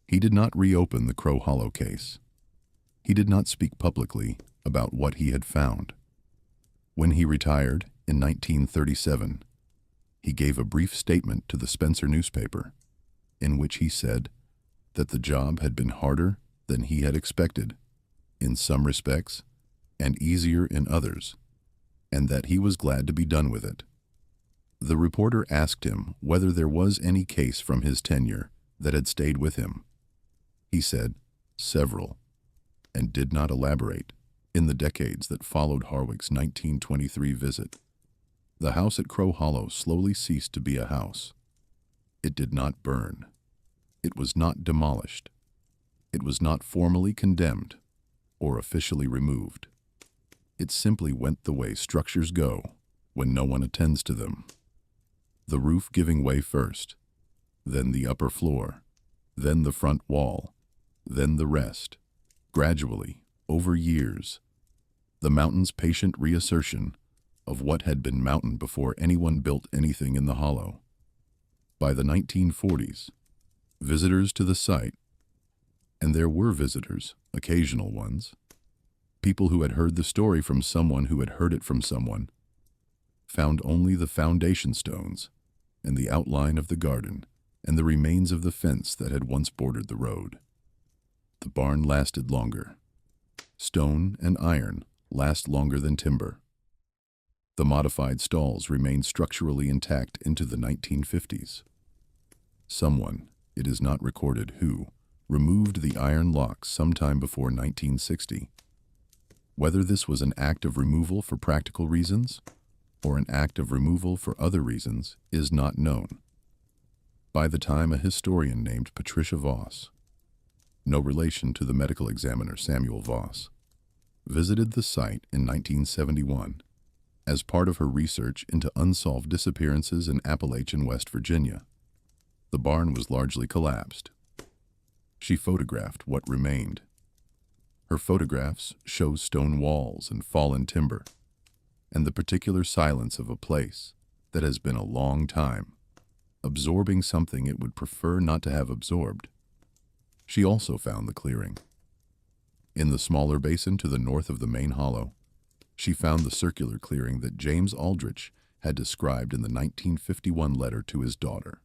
He did not reopen the Crow Hollow case. He did not speak publicly about what he had found. When he retired in 1937, he gave a brief statement to the Spencer newspaper, in which he said that the job had been harder than he had expected, in some respects, and easier in others, and that he was glad to be done with it. The reporter asked him whether there was any case from his tenure that had stayed with him. He said, "Several," and did not elaborate. In the decades that followed Harwick's 1923 visit, the house at Crow Hollow slowly ceased to be a house. It did not burn. It was not demolished. It was not formally condemned or officially removed. It simply went the way structures go when no one attends to them. The roof giving way first, then the upper floor, then the front wall, then the rest, gradually, over years, the mountain's patient reassertion of what had been mountain before anyone built anything in the hollow. By the 1940s, visitors to the site, and there were visitors, occasional ones, people who had heard the story from someone who had heard it from someone, found only the foundation stones and the outline of the garden and the remains of the fence that had once bordered the road. The barn lasted longer. Stone and iron last longer than timber. The modified stalls remained structurally intact into the 1950s. Someone, it is not recorded who, removed the iron locks sometime before 1960. Whether this was an act of removal for practical reasons or an act of removal for other reasons is not known. By the time a historian named Patricia Voss, no relation to the medical examiner Samuel Voss, visited the site in 1971 as part of her research into unsolved disappearances in Appalachian, West Virginia, the barn was largely collapsed. She photographed what remained. Her photographs show stone walls and fallen timber, and the particular silence of a place that has been a long time, absorbing something it would prefer not to have absorbed. She also found the clearing, In the smaller basin to the north of the main hollow, she found the circular clearing that James Aldrich had described in the 1951 letter to his daughter.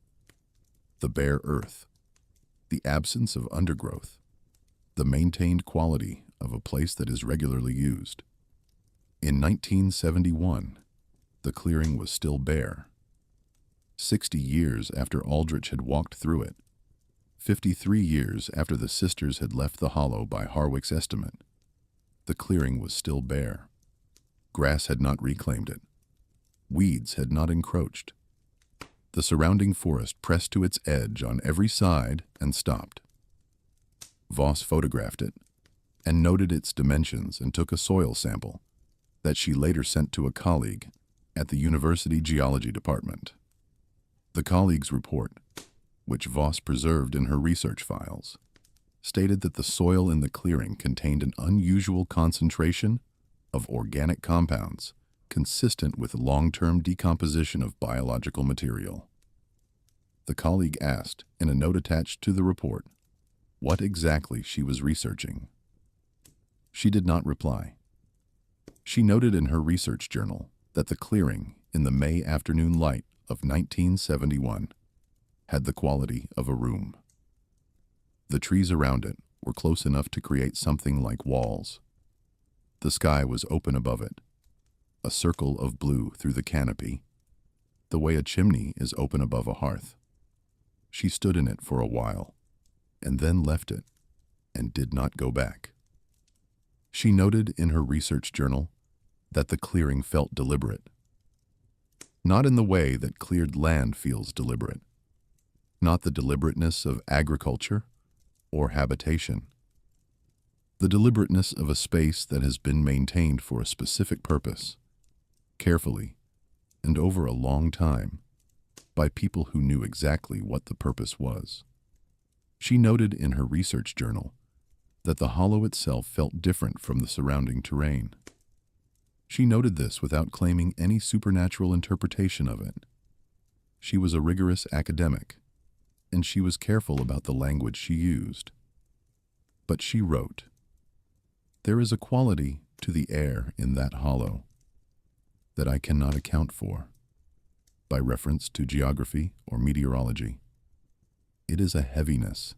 The bare earth, the absence of undergrowth, the maintained quality of a place that is regularly used. In 1971, the clearing was still bare. 60 years after Aldrich had walked through it, 53 years after the sisters had left the hollow by Harwick's estimate, the clearing was still bare. Grass had not reclaimed it. Weeds had not encroached. The surrounding forest pressed to its edge on every side and stopped. Voss photographed it and noted its dimensions and took a soil sample that she later sent to a colleague at the University Geology Department. The colleague's report, which Voss preserved in her research files, stated that the soil in the clearing contained an unusual concentration of organic compounds consistent with long-term decomposition of biological material. The colleague asked, in a note attached to the report, what exactly she was researching. She did not reply. She noted in her research journal that the clearing in the May afternoon light of 1971 had the quality of a room. The trees around it were close enough to create something like walls. The sky was open above it, a circle of blue through the canopy, the way a chimney is open above a hearth. She stood in it for a while, and then left it, and did not go back. She noted in her research journal that the clearing felt deliberate. Not in the way that cleared land feels deliberate, not the deliberateness of agriculture or habitation. The deliberateness of a space that has been maintained for a specific purpose, carefully, and over a long time, by people who knew exactly what the purpose was. She noted in her research journal that the hollow itself felt different from the surrounding terrain. She noted this without claiming any supernatural interpretation of it. She was a rigorous academic, and she was careful about the language she used. But she wrote, "There is a quality to the air in that hollow that I cannot account for, by reference to geography or meteorology. It is a heaviness.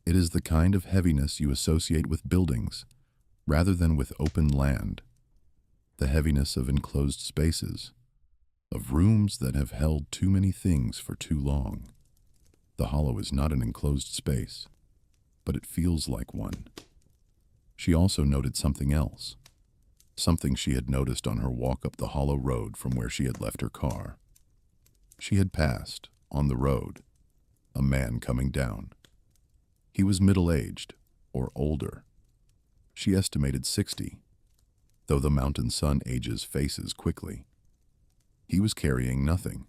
It is the kind of heaviness you associate with buildings, rather than with open land, the heaviness of enclosed spaces, of rooms that have held too many things for too long. The hollow is not an enclosed space, but it feels like one." She also noted something else, something she had noticed on her walk up the hollow road from where she had left her car. She had passed, on the road, a man coming down. He was middle-aged, or older. She estimated 60, though the mountain sun ages faces quickly. He was carrying nothing.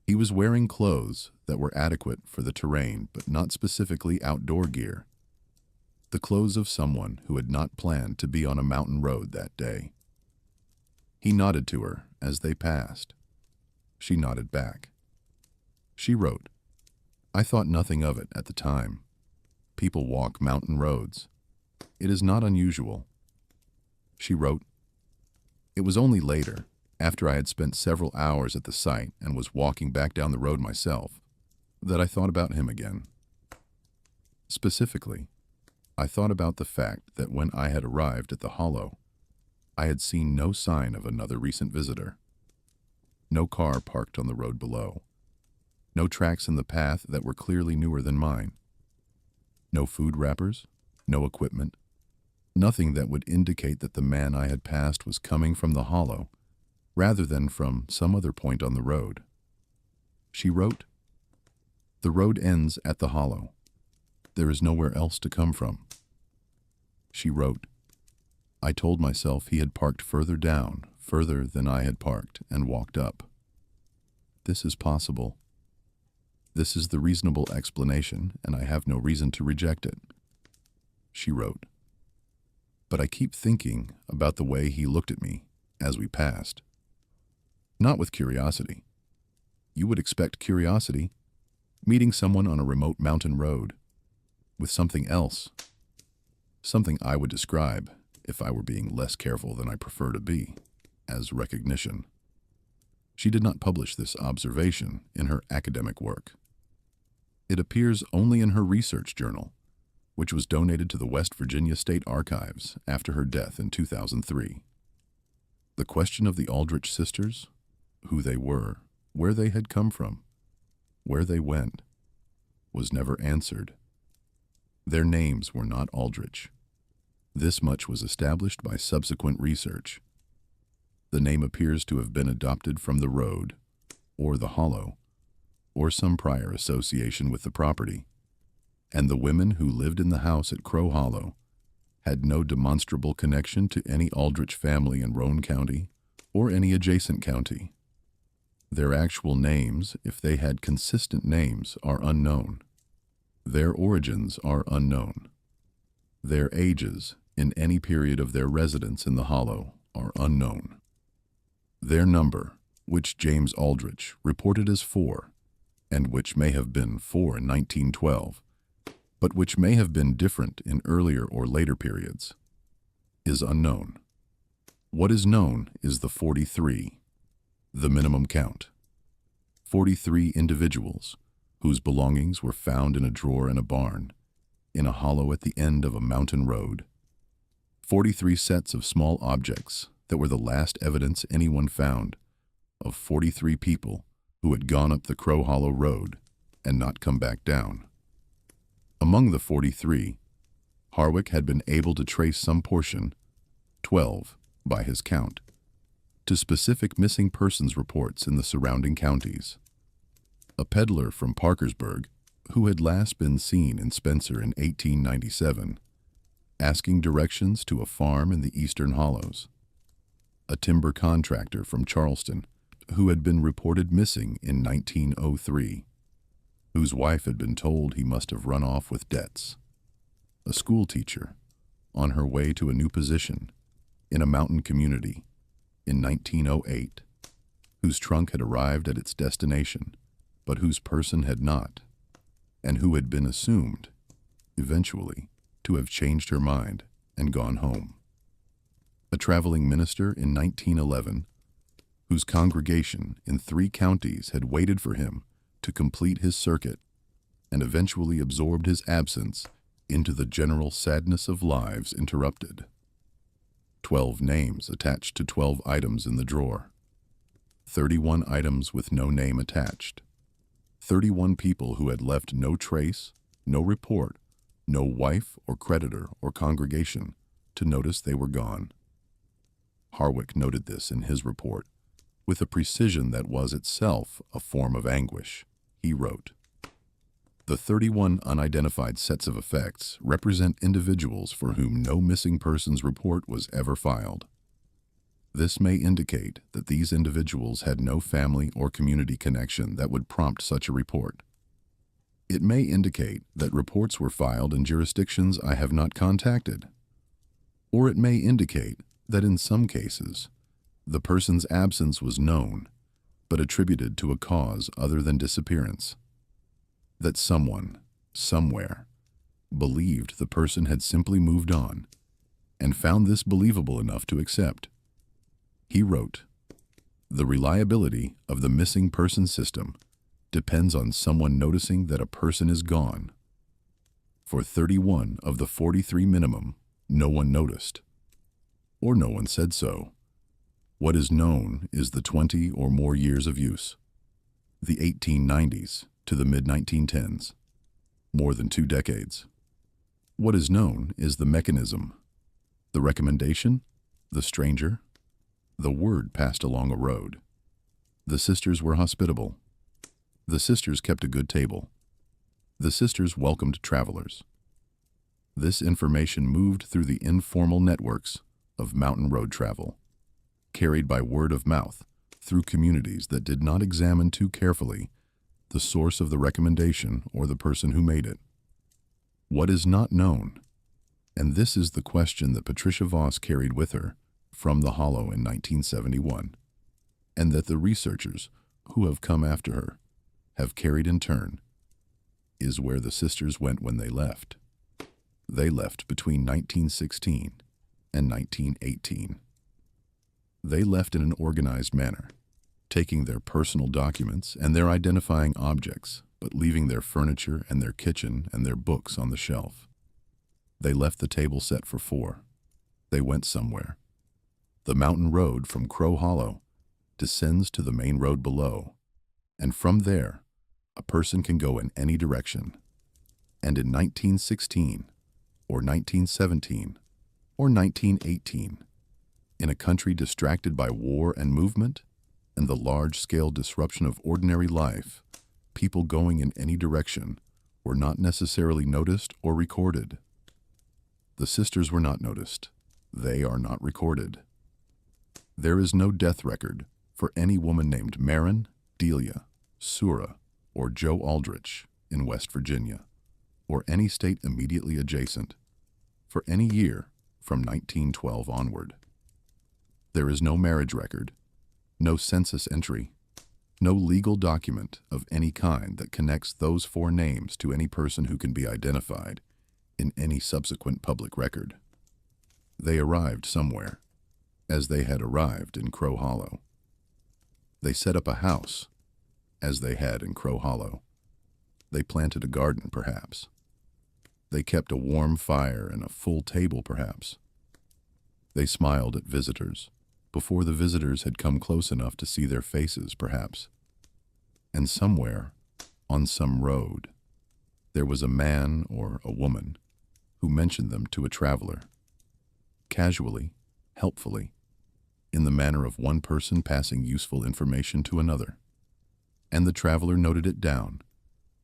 He was wearing clothes that were adequate for the terrain, but not specifically outdoor gear. The clothes of someone who had not planned to be on a mountain road that day. He nodded to her as they passed. She nodded back. She wrote, "I thought nothing of it at the time. People walk mountain roads. It is not unusual." She wrote, "It was only later, after I had spent several hours at the site and was walking back down the road myself, that I thought about him again. Specifically, I thought about the fact that when I had arrived at the hollow, I had seen no sign of another recent visitor. No car parked on the road below. No tracks in the path that were clearly newer than mine. No food wrappers, no equipment. Nothing that would indicate that the man I had passed was coming from the hollow, rather than from some other point on the road." She wrote, "The road ends at the hollow. There is nowhere else to come from." She wrote, "I told myself he had parked further down, further than I had parked, and walked up. This is possible. This is the reasonable explanation, and I have no reason to reject it." She wrote, "But I keep thinking about the way he looked at me as we passed. Not with curiosity. You would expect curiosity, meeting someone on a remote mountain road, with something else. something I would describe, if I were being less careful than I prefer to be, as recognition. She did not publish this observation in her academic work. It appears only in her research journal, which was donated to the West Virginia State Archives after her death in 2003. The question of the Aldrich sisters, who they were, where they had come from, where they went, was never answered. Their names were not Aldrich. This much was established by subsequent research. The name appears to have been adopted from the road, or the hollow, or some prior association with the property, and the women who lived in the house at Crow Hollow had no demonstrable connection to any Aldrich family in Roane County or any adjacent county. Their actual names, if they had consistent names, are unknown. Their origins are unknown. Their ages, in any period of their residence in the hollow, are unknown. Their number, which James Aldrich reported as 4, and which may have been 4 in 1912, but which may have been different in earlier or later periods, is unknown. What is known is the 43, the minimum count. 43 individuals whose belongings were found in a drawer in a barn, in a hollow at the end of a mountain road. 43 sets of small objects that were the last evidence anyone found of 43 people who had gone up the Crow Hollow Road and not come back down. Among the 43, Harwick had been able to trace some portion, 12 by his count, to specific missing persons reports in the surrounding counties. A peddler from Parkersburg, who had last been seen in Spencer in 1897, asking directions to a farm in the Eastern Hollows. A timber contractor from Charleston, who had been reported missing in 1903, whose wife had been told he must have run off with debts. A school teacher, on her way to a new position in a mountain community in 1908, whose trunk had arrived at its destination, but whose person had not, and who had been assumed, eventually, to have changed her mind and gone home. A traveling minister in 1911, whose congregation in 3 counties had waited for him to complete his circuit and eventually absorbed his absence into the general sadness of lives interrupted. 12 names attached to 12 items in the drawer. 31 items with no name attached. 31 people who had left no trace, no report, no wife or creditor or congregation to notice they were gone. Harwick noted this in his report with a precision that was itself a form of anguish. He wrote, "The 31 unidentified sets of effects represent individuals for whom no missing persons report was ever filed. This may indicate that these individuals had no family or community connection that would prompt such a report. It may indicate that reports were filed in jurisdictions I have not contacted. Or it may indicate that in some cases, the person's absence was known, but attributed to a cause other than disappearance. That someone, somewhere, believed the person had simply moved on, and found this believable enough to accept." He wrote, "The reliability of the missing person system depends on someone noticing that a person is gone. For 31 of the 43 minimum, no one noticed, or no one said so. What is known is the 20 or more years of use, the 1890s to the mid-1910s, more than 2 decades. What is known is the mechanism, the recommendation, the stranger, the word passed along a road. The sisters were hospitable. The sisters kept a good table. The sisters welcomed travelers. This information moved through the informal networks of mountain road travel, carried by word of mouth through communities that did not examine too carefully the source of the recommendation or the person who made it. What is not known, and this is the question that Patricia Voss carried with her from the Hollow in 1971, and that the researchers who have come after her have carried in turn, is where the sisters went when they left. They left between 1916 and 1918. They left in an organized manner, taking their personal documents and their identifying objects, but leaving their furniture and their kitchen and their books on the shelf. They left the table set for four. They went somewhere. The mountain road from Crow Hollow descends to the main road below, and from there, a person can go in any direction. And in 1916, or 1917, or 1918, in a country distracted by war and movement, and the large-scale disruption of ordinary life, people going in any direction were not necessarily noticed or recorded. The sisters were not noticed. They are not recorded. There is no death record for any woman named Marin, Delia, Sura, or Joe Aldrich in West Virginia, or any state immediately adjacent, for any year from 1912 onward. There is no marriage record, no census entry, no legal document of any kind that connects those four names to any person who can be identified in any subsequent public record. They arrived somewhere, as they had arrived in Crow Hollow. They set up a house, as they had in Crow Hollow. They planted a garden, perhaps. They kept a warm fire and a full table, perhaps. They smiled at visitors, before the visitors had come close enough to see their faces, perhaps. And somewhere, on some road, there was a man or a woman who mentioned them to a traveler, casually, helpfully, in the manner of one person passing useful information to another. And the traveler noted it down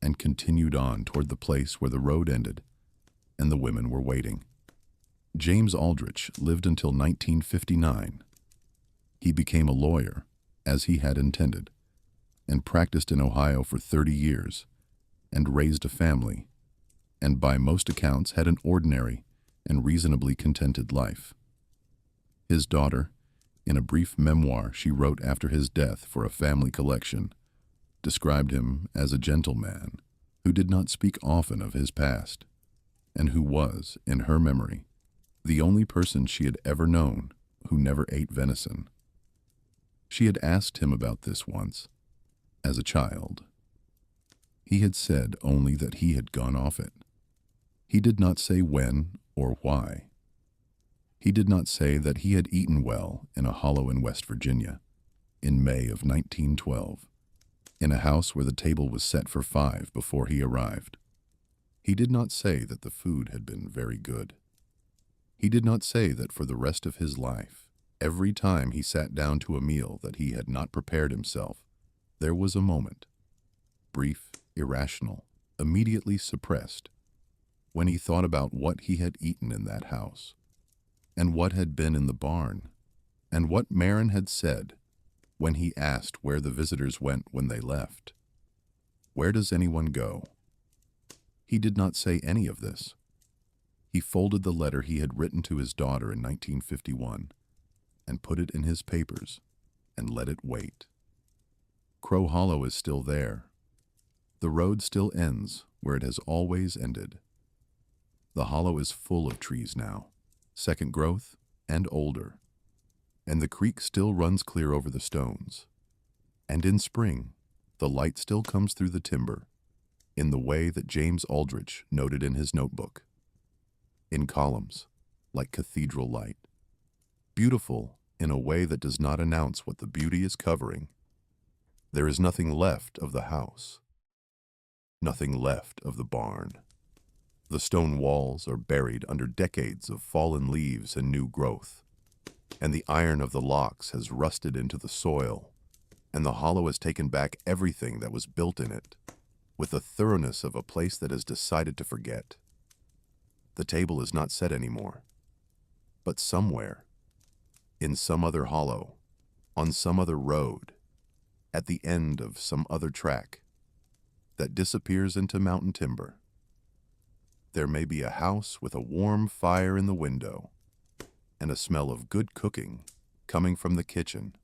and continued on toward the place where the road ended and the women were waiting. James Aldrich lived until 1959. He became a lawyer, as he had intended, and practiced in Ohio for 30 years, and raised a family, and by most accounts had an ordinary and reasonably contented life. His daughter, in a brief memoir she wrote after his death for a family collection, described him as a gentleman who did not speak often of his past, and who was, in her memory, the only person she had ever known who never ate venison. She had asked him about this once, as a child. He had said only that he had gone off it. He did not say when or why. He did not say that he had eaten well in a hollow in West Virginia, in May of 1912, in a house where the table was set for 5 before he arrived. He did not say that the food had been very good. He did not say that for the rest of his life, every time he sat down to a meal that he had not prepared himself, there was a moment, brief, irrational, immediately suppressed, when he thought about what he had eaten in that house, and what had been in the barn, and what Marin had said when he asked where the visitors went when they left. Where does anyone go? He did not say any of this. He folded the letter he had written to his daughter in 1951 and put it in his papers and let it wait. Crow Hollow is still there. The road still ends where it has always ended. The hollow is full of trees now, second growth and older, and the creek still runs clear over the stones. And in spring, the light still comes through the timber in the way that James Aldrich noted in his notebook, in columns, like cathedral light, beautiful in a way that does not announce what the beauty is covering. There is nothing left of the house, nothing left of the barn. The stone walls are buried under decades of fallen leaves and new growth, and the iron of the locks has rusted into the soil, and the hollow has taken back everything that was built in it, with the thoroughness of a place that has decided to forget. The table is not set anymore, but somewhere, in some other hollow, on some other road, at the end of some other track, that disappears into mountain timber, there may be a house with a warm fire in the window, and a smell of good cooking coming from the kitchen,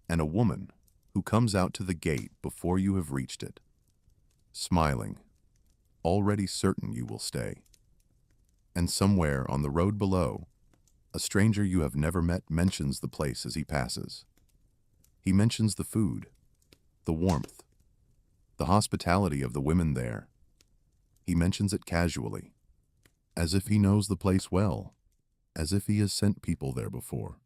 and a woman who comes out to the gate before you have reached it, smiling, already certain you will stay. And somewhere on the road below, a stranger you have never met mentions the place as he passes. He mentions the food, the warmth, the hospitality of the women there. He mentions it casually, as if he knows the place well, as if he has sent people there before.